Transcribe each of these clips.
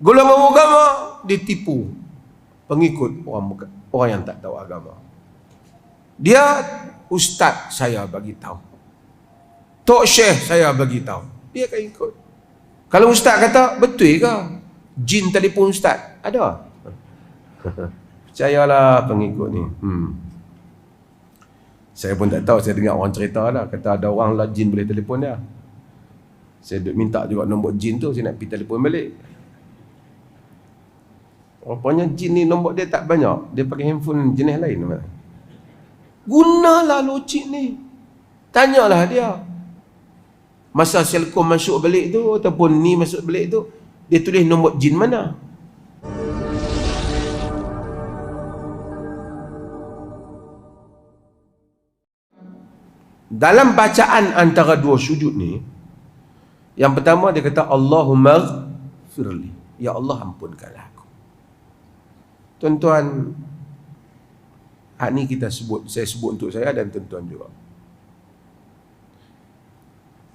Golongan agama ditipu pengikut orang yang tak tahu agama. Dia ustaz saya bagi tahu, tok syekh saya bagi tahu, dia akan ikut. Kalau ustaz kata betul ke jin telefon ustaz, ada. Percayalah pengikut ni. Saya pun tak tahu, saya dengar orang cerita lah, kata ada orang lah jin boleh telefon dia. Saya minta juga nombor jin tu, saya nak pergi telefon balik. Rupanya jin ni nombor dia tak banyak, dia pakai handphone jenis lain. Gunalah logik ni. Tanyalah dia. Masa Selcom masuk balik tu ataupun ni masuk balik tu, dia tulis nombor jin mana? Dalam bacaan antara dua sujud ni, yang pertama dia kata Allahumma firli, ya Allah ampunkanlah aku. Tuan-tuan, hak ni saya sebut untuk saya dan tuan-tuan juga.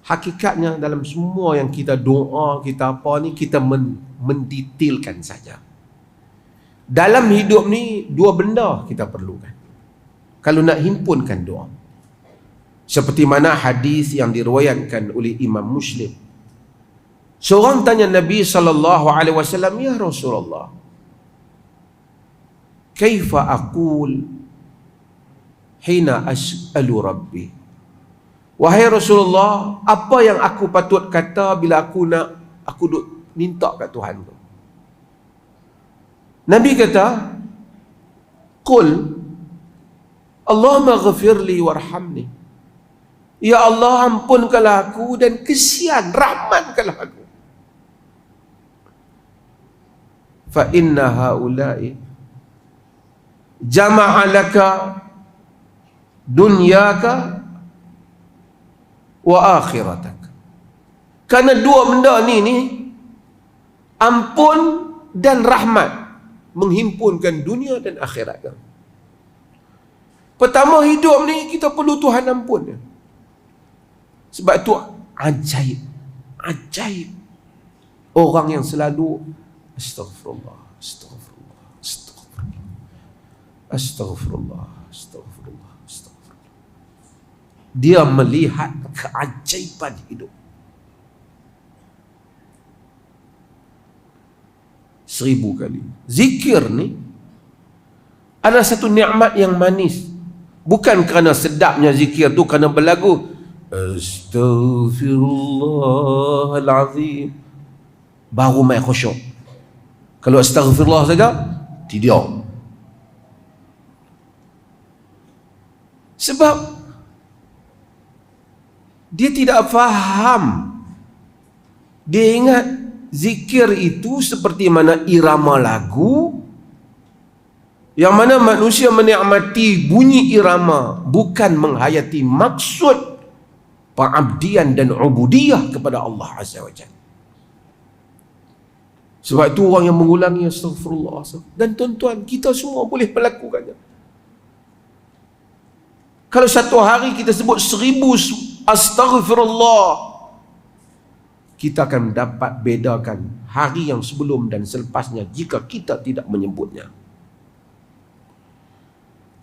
Hakikatnya dalam semua yang kita doa, kita apa ni, kita mendetailkan saja. Dalam hidup ni dua benda kita perlukan kalau nak himpunkan doa. Seperti mana hadis yang diriwayatkan oleh Imam Muslim. Seorang tanya Nabi SAW, ya Rasulullah, kaifa aqul hina as'alu Rabbi? Wahai Rasulullah, apa yang aku patut kata bila aku duk minta kat Tuhan tu? Nabi kata, qul Allahumma ghafirli warhamni. Ya Allah, ampunkanlah aku dan kesian, rahmatkanlah aku. Fa inna haula'i jama'a laka dunyaka wa akhiratak. Karena dua benda ni ampun dan rahmat, menghimpunkan dunia dan akhirat. Pertama, hidup ni kita perlu Tuhan ampun. Sebab tu ajaib orang yang selalu astaghfirullah, astaghfirullah, astaghfirullah, astaghfirullah, astaghfirullah, astaghfirullah. Dia melihat keajaiban hidup. 1000 kali. Zikir ni adalah satu nikmat yang manis. Bukan kerana sedapnya zikir tu kerana berlagu Astaghfirullahalazim baru main khusyuk. Kalau astaghfirullah saja, tidak. Sebab dia tidak faham. Dia ingat zikir itu seperti mana irama lagu, yang mana manusia menikmati bunyi irama, bukan menghayati maksud pengabdian dan ubudiyah kepada Allah Azza wa Jalla. Sebab itu orang yang mengulangi astaghfirullah. Dan tuan-tuan, kita semua boleh melakukannya. Kalau satu hari kita sebut 1000 astaghfirullah, kita akan dapat bedakan hari yang sebelum dan selepasnya jika kita tidak menyebutnya.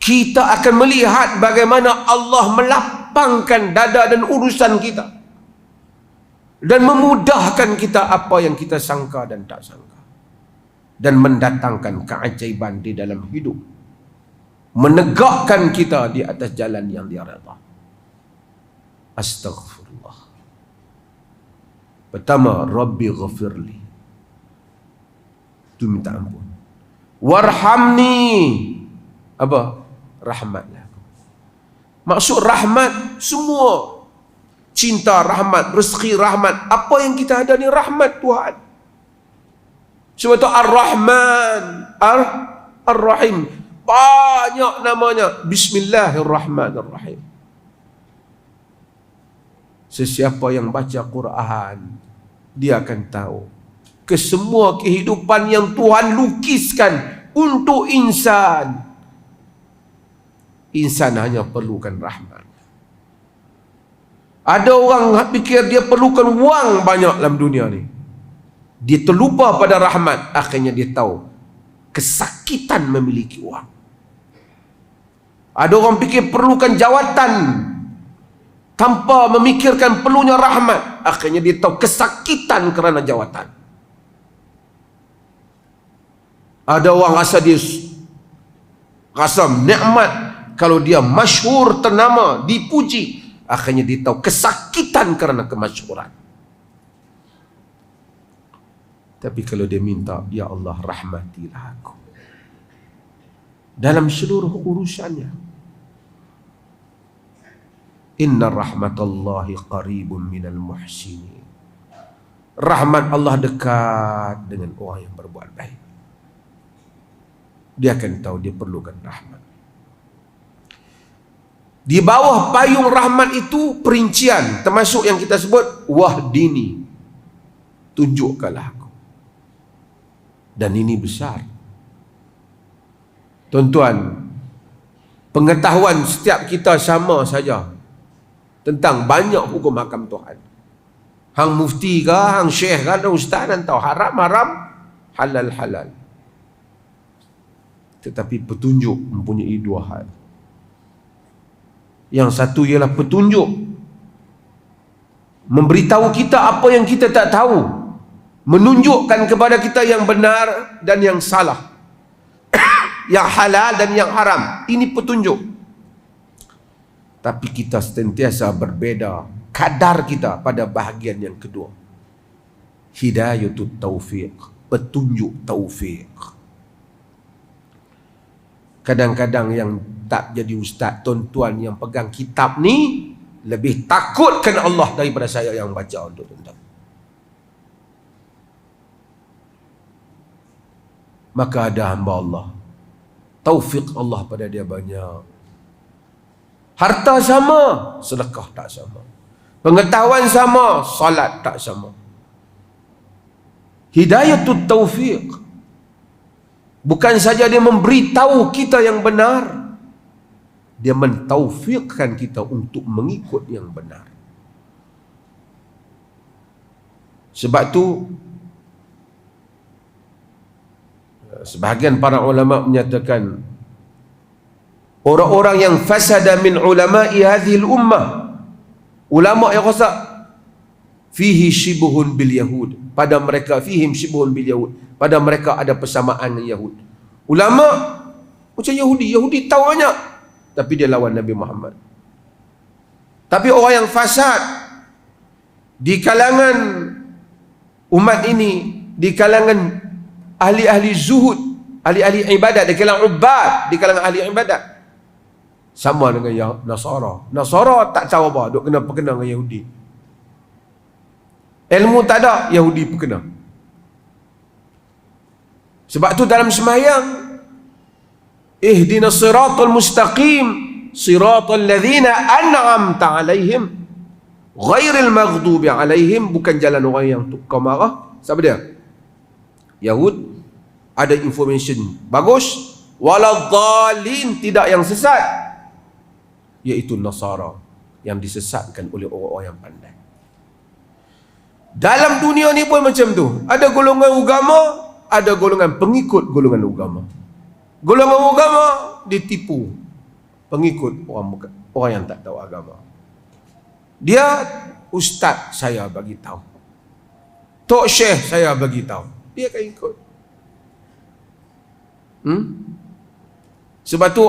Kita akan melihat bagaimana Allah melapangkan dada dan urusan kita dan memudahkan kita apa yang kita sangka dan tak sangka, dan mendatangkan keajaiban di dalam hidup, menegakkan kita di atas jalan yang Dia redha. Astaghfirullah. Pertama, Rabbi ghafirli, itu minta ampun. Warhamni, apa? Rahmatlah. Maksud rahmat semua, cinta rahmat, rezeki rahmat, apa yang kita ada ni rahmat Tuhan. Sebab itu Ar-Rahman, Ar-Rahim, banyak namanya. Bismillahirrahmanirrahim. Sesiapa yang baca Quran, dia akan tahu kesemua kehidupan yang Tuhan lukiskan untuk insan, insan hanya perlukan rahmat. Ada orang fikir dia perlukan wang banyak dalam dunia ni. Dia terlupa pada rahmat. Akhirnya dia tahu kesakitan memiliki wang. Ada orang fikir perlukan jawatan tanpa memikirkan perlunya rahmat. Akhirnya dia tahu kesakitan kerana jawatan. Ada orang rasa nikmat kalau dia masyhur, ternama, dipuji. Akhirnya dia tahu kesakitan kerana kemasyhuran. Tapi kalau dia minta, ya Allah rahmatilah aku dalam seluruh urusannya. Inna rahmatallahi qaribun minal muhsinin. Rahmat Allah dekat dengan orang yang berbuat baik. Dia akan tahu dia perlukan rahmat. Di bawah payung rahmat itu perincian, termasuk yang kita sebut wahdini, tunjukkanlah aku. Dan ini besar. Tuan-tuan, pengetahuan setiap kita sama saja tentang banyak hukum hakam Tuhan. Hang mufti ke, hang syekh ke, ustaz dan tahu haram haram, halal halal. Tetapi petunjuk mempunyai dua hal. Yang satu ialah petunjuk memberitahu kita apa yang kita tak tahu, menunjukkan kepada kita yang benar dan yang salah, yang halal dan yang haram. Ini petunjuk. Tapi kita sentiasa berbeza kadar kita pada bahagian yang kedua. Hidayatut taufiq, petunjuk taufik. Kadang-kadang yang tak jadi ustaz, tuan-tuan yang pegang kitab ni lebih takutkan Allah daripada saya yang baca untuk tuan-tuan. Maka ada hamba Allah, taufik Allah pada dia banyak. Harta sama, sedekah tak sama. Pengetahuan sama, salat tak sama. Hidayatut taufiq. Bukan saja dia memberitahu kita yang benar, dia mentaufiqkan kita untuk mengikut yang benar. Sebab tu sebahagian para ulama menyatakan orang-orang yang fasada min ulama'i hadhil ummah, ulama yang rosak, fihi shibuhun bil yahud, pada mereka fihim shibuhun bil yahud, pada mereka ada persamaan dengan Yahud. Ulama macam Yahudi tahu banyak, tapi dia lawan Nabi Muhammad. Tapi orang yang fasad di kalangan umat ini, di kalangan ahli-ahli zuhud, ahli-ahli ibadat, di kalangan ubad, di kalangan ahli ibadat, sama dengan Nasara. Nasara tak tahu apa, duk kena perkenal dengan Yahudi. Ilmu tak ada, Yahudi perkenal. Sebab tu dalam sembahyang, ihdinas siratal mustaqim, siratal ladzina an'amta alaihim ghairil maghdubi alaihim, bukan jalan orang yang kau marah. Siapa dia? Yahud. Ada information bagus, waladhdallin, tidak yang sesat, iaitu Nasara, yang disesatkan oleh orang-orang yang pandai. Dalam dunia ni pun macam tu. Ada golongan agama, ada golongan pengikut golongan agama. Golongan agama ditipu pengikut orang yang tak tahu agama. Dia ustaz saya bagi tahu, tok syekh saya bagi tahu, dia akan ikut. Sebab tu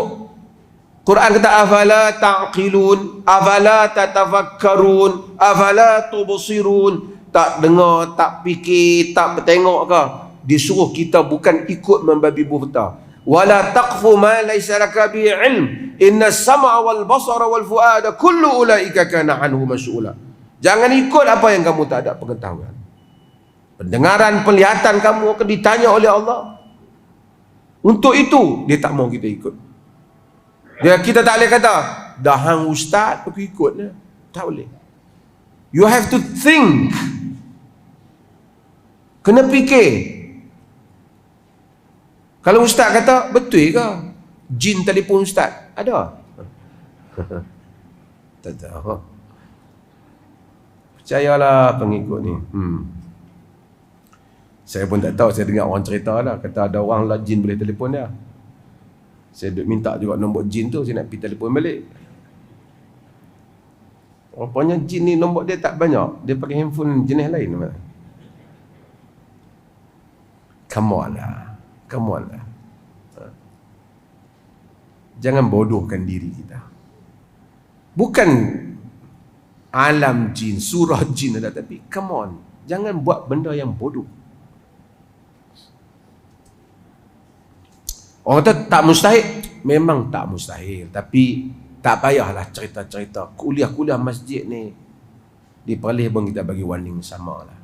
Quran kata afala taqilun, afala tatafakkarun, afala tubsirun. Tak dengar, tak fikir, tak bertengok ke? Disuruh kita bukan ikut membabi buhta. Wala taqfu ma laysa laka bi ilm, inna as-sam'a wal basara wal fuada kullu ulaika kana anhu mas'ula. Jangan ikut apa yang kamu tak ada pengetahuan. Pendengaran, penglihatan kamu akan ditanya oleh Allah. Untuk itu dia tak mau kita ikut. Kita tak boleh kata dah hang ustaz aku ikutlah. Tak boleh. You have to think. Kena fikir. Kalau ustaz kata, betul ke jin telefon ustaz? Ada? Tak tahu. Percayalah pengikut ni. Saya pun tak tahu, saya dengar orang cerita lah, kata ada orang lah jin boleh telefon dia. Saya duk minta juga nombor jin tu, saya nak pergi telefon balik. Rupanya jin ni nombor dia tak banyak, dia pakai handphone jenis lain. Come on lah. Jangan bodohkan diri kita. Bukan alam jin, surah jin ada, tapi come on, jangan buat benda yang bodoh. Orang kata tak mustahil, memang tak mustahil, tapi tak payahlah cerita-cerita. Kuliah-kuliah masjid ni di Perlis pun kita bagi warning sama lah.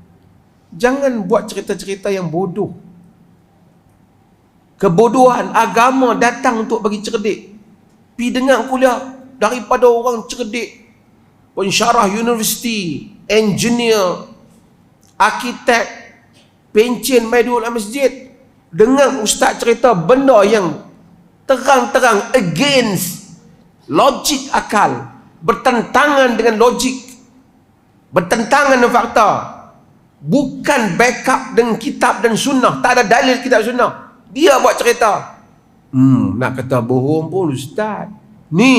Jangan buat cerita-cerita yang bodoh. Kebodohan agama datang untuk bagi cerdik. Pi dengar kuliah daripada orang cerdik, pensyarah universiti, engineer, arkitek, pencen mai duduk dalam masjid, dengar ustaz cerita benda yang terang-terang against logik akal, bertentangan dengan logik, bertentangan dengan fakta, bukan backup dengan kitab dan sunnah, tak ada dalil kitab sunnah, dia buat cerita. Nak kata bohong pun ustaz. Ni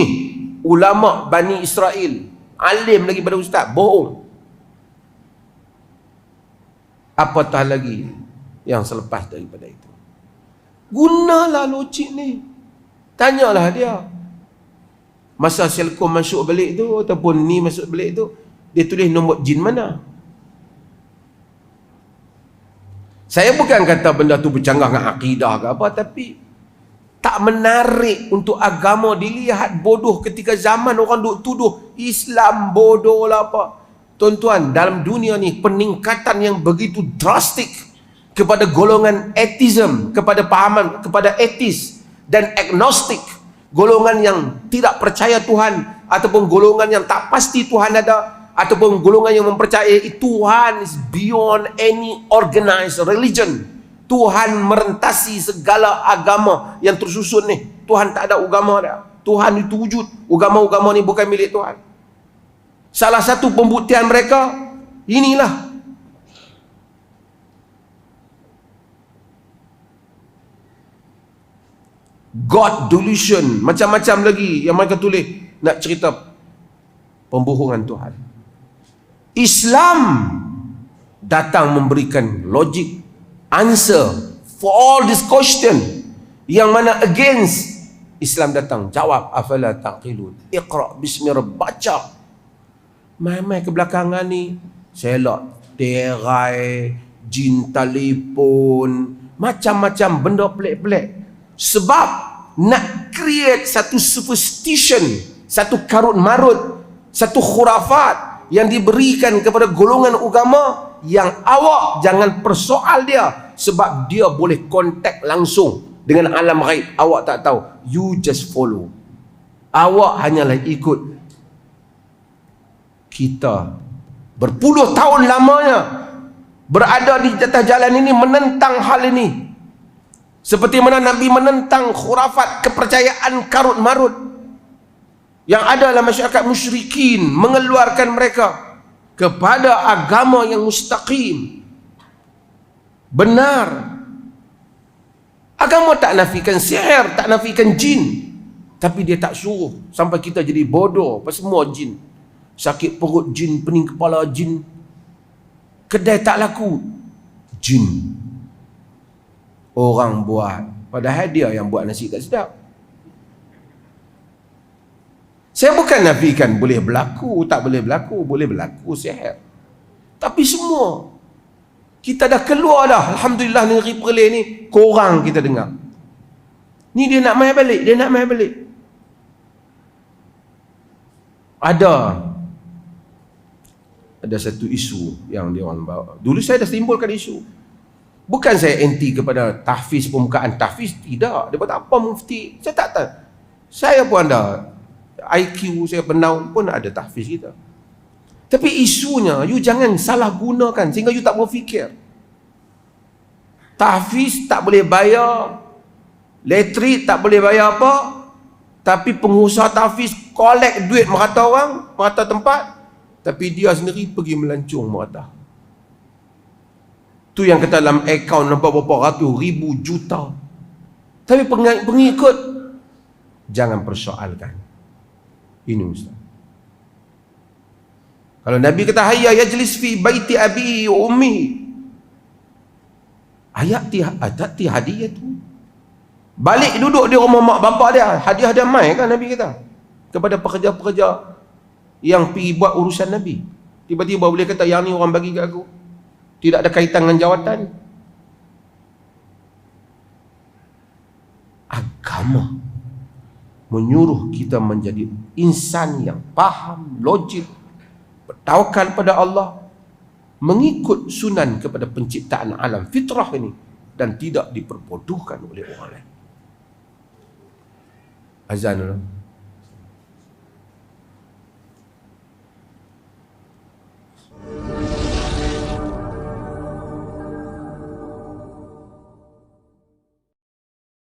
ulama Bani Israel, alim lagi pada ustaz, bohong. Apatah lagi yang selepas daripada itu. Gunalah logik ni. Tanyalah dia. Masa Selcom masuk balik tu, ataupun ni masuk balik tu, dia tulis nombor jin mana? Saya bukan kata benda tu bercanggah dengan akidah ke apa, tapi tak menarik untuk agama dilihat bodoh ketika zaman orang duk tuduh Islam bodoh lah apa. Tuan-tuan, dalam dunia ni peningkatan yang begitu drastik kepada golongan atheism, kepada pahaman, kepada atheis dan agnostik, golongan yang tidak percaya Tuhan, ataupun golongan yang tak pasti Tuhan ada, ataupun golongan yang mempercayai Tuhan is beyond any organized religion. Tuhan merentasi segala agama yang tersusun ni. Tuhan tak ada agama dah. Tuhan itu wujud. Agama-agama ni bukan milik Tuhan. Salah satu pembuktian mereka inilah. God delusion, macam-macam lagi yang mereka tulis nak cerita pembohongan Tuhan. Islam datang memberikan logik, answer for all this question, yang mana against Islam datang jawab, afala taqilun, iqra bismi rabbik, baca. Mai-mai kebelakangan ni selak terai, jin telefon, macam-macam benda pelik-pelik, sebab nak create satu superstition, satu karut marut, satu khurafat yang diberikan kepada golongan agama yang awak jangan persoal dia, sebab dia boleh kontak langsung dengan alam ghaib. Awak tak tahu, you just follow. Awak hanyalah ikut. Kita berpuluh tahun lamanya berada di atas jalan ini menentang hal ini, seperti mana Nabi menentang khurafat, kepercayaan karut marut yang ada dalam masyarakat musyrikin, mengeluarkan mereka kepada agama yang mustaqim, benar. Agama tak nafikan sihir, tak nafikan jin, tapi dia tak suruh sampai kita jadi bodoh. Pasal semua jin, sakit perut jin, pening kepala jin, kedai tak laku jin, orang buat, padahal dia yang buat nasi tak sedap. Saya bukan nafikan boleh berlaku, tak boleh berlaku, boleh berlaku sihir, tapi semua kita dah keluar dah. Alhamdulillah, negeri Perlis ni korang kita dengar ni dia nak mai balik, dia nak mai balik. Ada satu isu yang dia orang bawa. Dulu saya dah timbulkan isu. Bukan saya anti kepada tahfiz, pembukaan tahfiz, tidak. Dia buat apa mufti, saya tak tahu. Saya pun ada IQ, saya penaun pun ada tahfiz kita. Tapi isunya, you jangan salah gunakan sehingga you tak berfikir. Tahfiz tak boleh bayar, letrik tak boleh bayar apa, tapi pengusaha tahfiz collect duit merata orang, merata tempat, tapi dia sendiri pergi melancung merata. Tu yang kata dalam akaun berapa ratus ribu juta. Tapi pengikut jangan persoalkan. Ini Ustaz. Kalau Nabi kata hayya yajlis fi baiti abi wa ummi, ayati hadiah tu. Balik duduk di rumah mak bapak dia, hadiah mai kan Nabi kata kepada pekerja-pekerja yang pergi buat urusan Nabi. Tiba-tiba boleh kata yang ni orang bagi kat aku, tidak ada kaitan dengan jawatan. Agama menyuruh kita menjadi insan yang faham, logik, bertawakal pada Allah, mengikut sunan kepada penciptaan alam fitrah ini, dan tidak diperbodohkan oleh orang lain. Azan dulu.